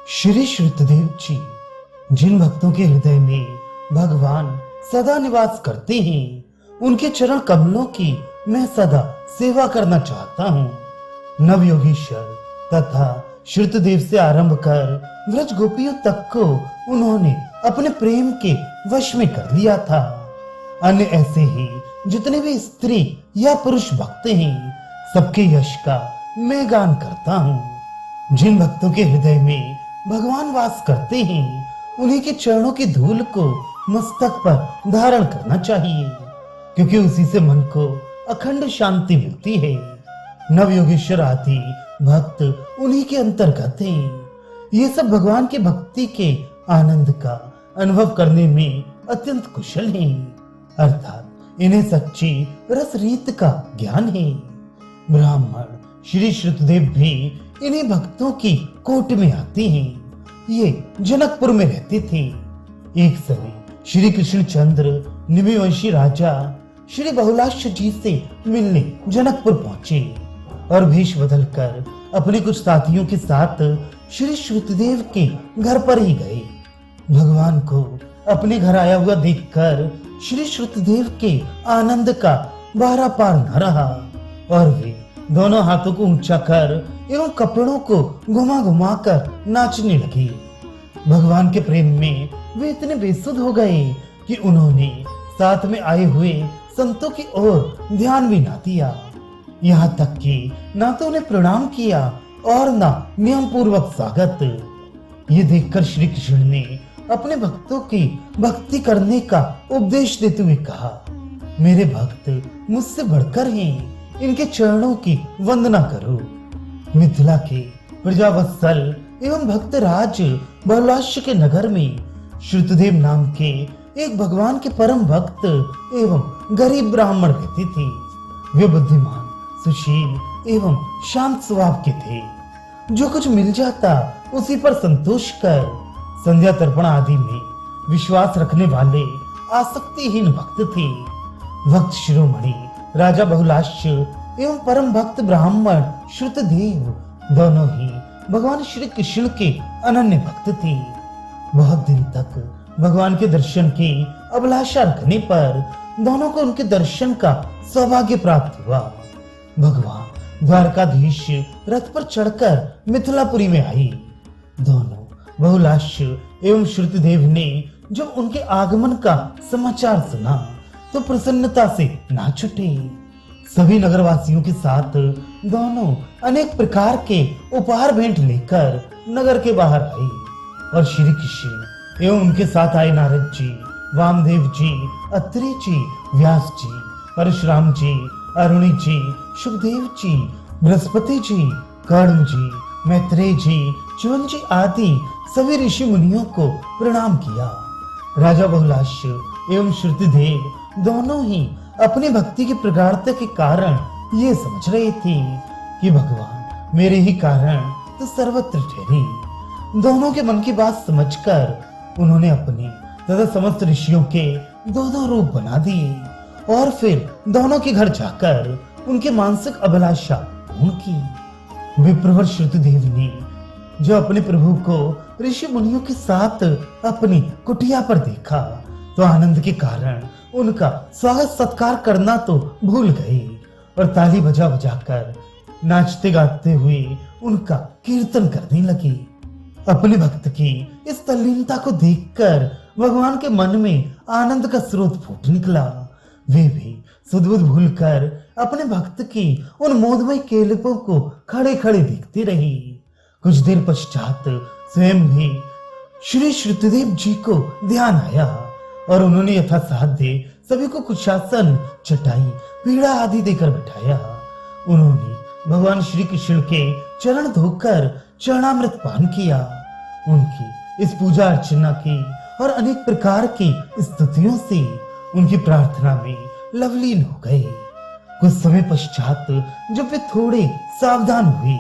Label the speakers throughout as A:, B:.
A: श्री श्रुतदेव जी, जिन भक्तों के हृदय में भगवान सदा निवास करते हैं, उनके चरण कमलों की मैं सदा सेवा करना चाहता हूँ। नवयोगीश्वर तथा श्रुतदेव से आरंभ कर व्रज गोपियों तक को उन्होंने अपने प्रेम के वश में कर लिया था। अन्य ऐसे ही जितने भी स्त्री या पुरुष भक्त हैं, सबके यश का मैं गान करता हूँ। जिन भक्तों के हृदय में भगवान वास करते हैं, उन्हीं के चरणों की धूल को मस्तक पर धारण करना चाहिए, क्योंकि उसी से मन को अखंड शांति मिलती है। नवयोगेश्वर आदि भक्त उन्हीं के अंतर्गत हैं। ये सब भगवान की भक्ति के आनंद का अनुभव करने में अत्यंत कुशल हैं, अर्थात इन्हें सच्ची रस रीत का ज्ञान है। ब्राह्मण श्री श्रुतदेव भी इन्हीं भक्तों की कोट में आते हैं। ये जनकपुर में रहते थे। एक समय श्री कृष्ण चंद्र निमिवंशी राजा श्री बहुलाश्य जी से मिलने जनकपुर पहुंचे और भेष बदलकर अपने कुछ साथियों के साथ श्री श्रुतदेव के घर पर ही गए। भगवान को अपने घर आया हुआ देखकर श्री श्रुतदेव के आनंद का बारा पार न रहा और वे दोनों हाथों को ऊंचा कर एवं कपड़ों को घुमा घुमा कर नाचने लगे। भगवान के प्रेम में वे इतने बेसुध हो गए कि उन्होंने साथ में आए हुए संतों की ओर ध्यान भी ना दिया। यहाँ तक कि ना तो उन्हें प्रणाम किया और ना नियम पूर्वक स्वागत। ये देखकर श्री कृष्ण ने अपने भक्तों की भक्ति करने का उपदेश देते हुए कहा, मेरे भक्त मुझसे बढ़कर हैं, इनके चरणों की वंदना करो। मिथिला के प्रजावत्सल एवं भक्तराज बहुलाश्य के नगर में श्रुतदेव नाम के एक भगवान के परम भक्त एवं गरीब ब्राह्मण रहते थे। वे बुद्धिमान, सुशील एवं शांत स्वभाव के थे। जो कुछ मिल जाता उसी पर संतोष कर संध्या तर्पण आदि में विश्वास रखने वाले आसक्तिहीन भक्त थे। भक्त शिरोमणि राजा बहुलाश्य एवं परम भक्त ब्राह्मण श्रुतदेव दोनों ही भगवान श्री कृष्ण के अनन्य भक्त थे। बहुत दिन तक भगवान के दर्शन की अभिलाषा रखने पर दोनों को उनके दर्शन का सौभाग्य प्राप्त हुआ। भगवान द्वारकाधीश रथ पर चढ़कर मिथिलापुरी में आई। दोनों बहुलाश्य एवं श्रुतदेव ने जब उनके आगमन का समाचार सुना तो प्रसन्नता से नाच उठे। सभी नगरवासियों के साथ दोनों अनेक प्रकार के उपहार भेंट लेकर नगर के बाहर आए और श्री कृष्ण एवं उनके साथ आए नारद जी, वामदेव जी, अत्रि जी, व्यास जी, परशुराम जी, अरुणि जी, सुखदेव जी, बृहस्पति जी, कर्ण जी, मैत्रेय जी, च्युवन जी आदि सभी ऋषि मुनियों को प्रणाम किया। राजा बहुलाश्य एवं श्रुतदेव दोनों ही अपनी भक्ति की प्रगाढ़ता के कारण ये समझ रहे थे कि भगवान मेरे ही कारण तो सर्वत्र ठहरे। दोनों के मन की बात समझकर उन्होंने अपने तथा समस्त ऋषियों के दो दो रूप बना दिए और फिर दोनों के घर जाकर उनके मानसिक अभिलाषा पूर्ण की। विप्रवर श्रुतदेव ने जो अपने प्रभु को ऋषि मुनियों के साथ अपनी कुटिया पर देखा तो आनंद के कारण उनका स्वागत सत्कार करना तो भूल गए और ताली बजा बजाकर नाचते गाते हुए उनका कीर्तन करने लगे। अपने भक्त की इस तल्लीनता को देखकर भगवान के मन में आनंद का स्रोत फूट निकला। वे भी सुध-बुध भूलकर अपने भक्त की उन मोदमय केलिपों को खड़े खड़े देखते रहे। कुछ देर पश्चात स्वयं भी श्री श्रुतदेव जी को ध्यान आया और उन्होंने यथासाध्य सभी को कुशासन, चटाई, पीड़ा आदि देकर बैठाया। उन्होंने भगवान श्री कृष्ण के चरण धोकर चरणामृत पान किया। उनकी इस पूजा अर्चना की और अनेक प्रकार की स्तुतियों से उनकी प्रार्थना में लवलीन हो गए। कुछ समय पश्चात जब वे थोड़े सावधान हुए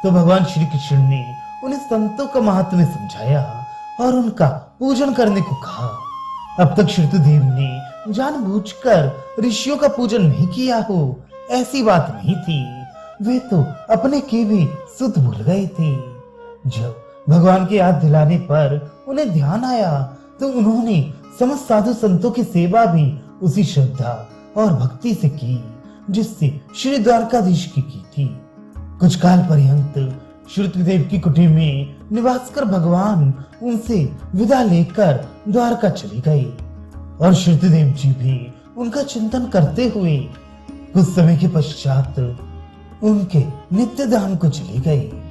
A: तो भगवान श्री कृष्ण ने उन्हें संतों का महत्व समझाया और उनका पूजन करने को कहा। अब तक श्रुतदेव ने जानबूझकर ऋषियों का पूजन नहीं किया हो, ऐसी बात नहीं थी। वे तो अपने के भी सुध भूल गए थे। जब भगवान की याद दिलाने पर उन्हें ध्यान आया तो उन्होंने समस्त साधु संतों की सेवा भी उसी श्रद्धा और भक्ति से की जिससे श्री द्वारकाधीश की थी। कुछ काल पर्यंत श्रुतदेव की कुटी में निवास कर भगवान उनसे विदा लेकर द्वारका चले गए और श्रुतदेव जी भी उनका चिंतन करते हुए कुछ समय के पश्चात उनके नित्य धाम को चले गए।